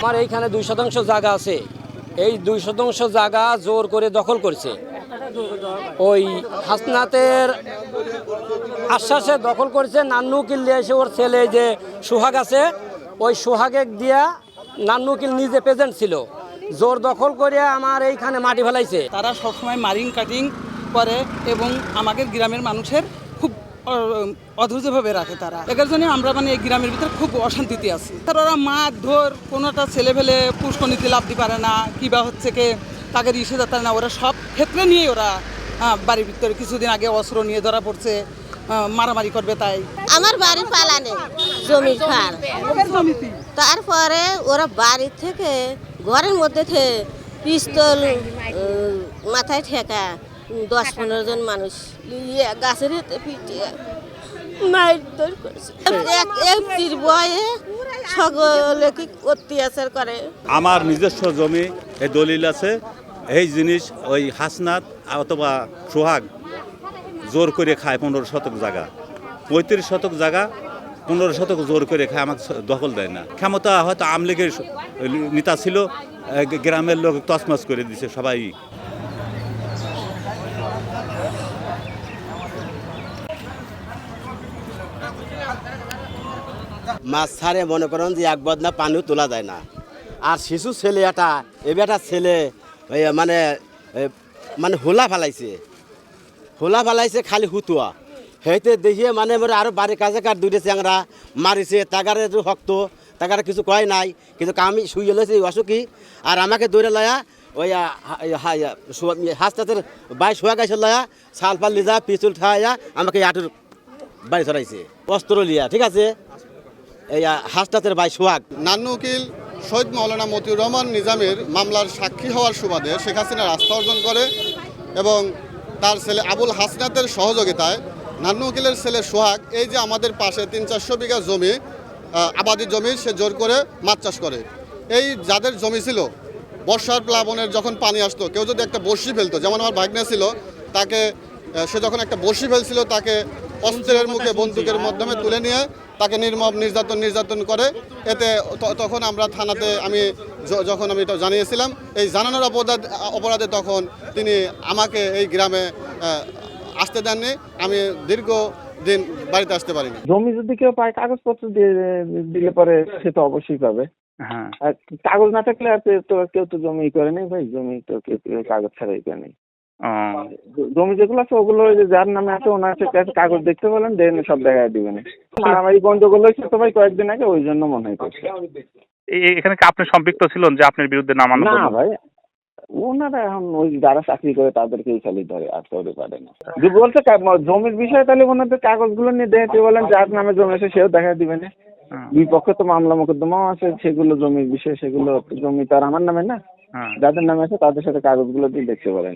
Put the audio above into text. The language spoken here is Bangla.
আমার এইখানে 2% জায়গা আছে, এই 2% জায়গা জোর করে দখল করছে। ওই হাসনাতের আশ্বাসে দখল করেছে। নান্নু উকিল দিয়ে এসে ওর ছেলে যে সোহাগ আছে, ওই সোহাগে দিয়া নান্নু উকিল নিজে প্রেজেন্ট ছিল, জোর দখল করে আমার এইখানে মাটি ফেলাইছে। তারা সবসময় মারিং কাটিং করে এবং আমাদের গ্রামের মানুষের খুব অধৈর্যভাবে রাখে তারা। এর জন্য আমরা মানে এই গ্রামের ভিতরে খুব অশান্তিতে আছি। তারা ওরা মার ধর কোনোটা ছেলে ফেলে পুষ্কনিতে লাভ দিতে পারে না, কিবা হচ্ছে কে তাকে ইসে যেতে না, ওরা সব ক্ষেত্রে নিয়ে ওরা বাড়ির ভিতরে কিছুদিন আগে অস্ত্র নিয়ে ধরা পড়ছে, মারামারি করবে। তাই আমার বাড়ি পালানে জমির ফার, তারপরে ওরা বাড়ি থেকে ঘরের মধ্যে থেকে পিস্তল মাথায় ঠেকা 10-15 জন মানুষ গাছের হেঁটে পিটিয়ে মারধর করেছে। একটির বয়ে সকলকে অত্যাচার করে। আমার নিজস্ব জমি এই দলিল আছে, এই জিনিস ওই হাসনাত অথবা সোহাগ জোর করে খায় 15 শতক জায়গা, 35 শতক জায়গা 15 শতক জোর করে খায়, আমাকে দখল দেয় না। ক্ষমতা হয়তো আওয়ামী লীগের নেতা ছিল, গ্রামের লোক তছনছ করে দিছে সবাই। মাছ ছাড়ে মনে করেন যে এক বদনা পানিও তোলা যায় না। আর শিশু ছেলে এটা এবার ছেলে মানে মানে হোলা ফালাইছে খালি হুতুয়া হেঁটে দেখিয়ে মানে আরো বাড়ির কাছে কার দুইটা চ্যাংরা মারিছে, তাগারে হক্ত তাগারে কিছু কয় নাই, কিন্তু আমি শুয়ে লেছি অসুখী। আর আমাকে দৌড়ে লয়া ওই হাসতাতের বাই শোয়া গাছে লয়া শাল পাল লিজা পিছুল ঠাইয়া আমাকে আটুর বাড়ি ছড়াইছে অস্ত্র লিয়া। ঠিক আছে, এই হাসতাতের বাই সোহাগ। নান্নু উকিল শহীদ মাওলানা মতিউর রহমান নিজামের মামলার সাক্ষী হওয়ার সুবাদে শেখ হাসিনার আস্থা অর্জন করে এবং তার ছেলে আবুল হাসনাতের সহযোগিতায় নান্নু উকিলের ছেলে সোহাগ এই যে আমাদের পাশে 300-400 বিঘা জমি আবাদি জমি সে জোর করে মাছ চাষ করে। এই যাদের জমি ছিল, বর্ষার প্লাবনের যখন পানি আসতো, কেউ যদি একটা বড়শি ফেলতো, যেমন আমার ভাগ্নে ছিল, তাকে সে যখন একটা বড়শি ফেলছিল তাকে অস্ত্রের মুখে বন্দুকের মাধ্যমে তুলে নিয়ে তাকে নির্মম নির্যাতন করে। এতে তখন আমরা থানাতে যখন আমি এটা জানিয়েছিলাম, এই জানানোর অপরাধে তখন তিনি আমাকে এই গ্রামে আসতে দেননি। আমি দীর্ঘ দিন বাড়িতে আসতে পারিনি। জমি যদি কেউ পায় কাগজপত্র দিলে পরে সে তো অবশ্যই পাবে। হ্যাঁ, কাগজ না থাকলে আর কেউ তো জমি করে নেই ভাই, জমি তো কেউ কাগজ ছাড়াই করে নেই। জমি যেগুলো আছে ওগুলো যার নামে আছে ওনার কাগজ দেখতে বলেন, দেন সব দেখায় দিবেন। মারামারি গন্ডগোল হয়েছে তো ভাই কয়েকদিন আগে, ওই জন্য মনে হয় করছে। এখানে কি আপনি সম্পৃক্ত ছিলেন যে আপনার বিরুদ্ধে নামানো? না ভাই, ওনারা এখন ওই যারা চাকরি করে তাদেরকেই খালি ধরে, আর কাউরে পারে না। যদি বলছে জমির বিষয়ে তাহলে ওনাদের কাগজগুলো নিয়ে দেখতে বলেন, যার নামে জমি আছে সেও দেখা দিবেন। দুই পক্ষে তো মামলা মোকদ্দমাও আছে, সেগুলো জমির বিষয়ে, সেগুলো জমি তো আর আমার নামে না, যাদের নামে আছে তাদের সাথে কাগজগুলো দিয়ে দেখতে বলেন।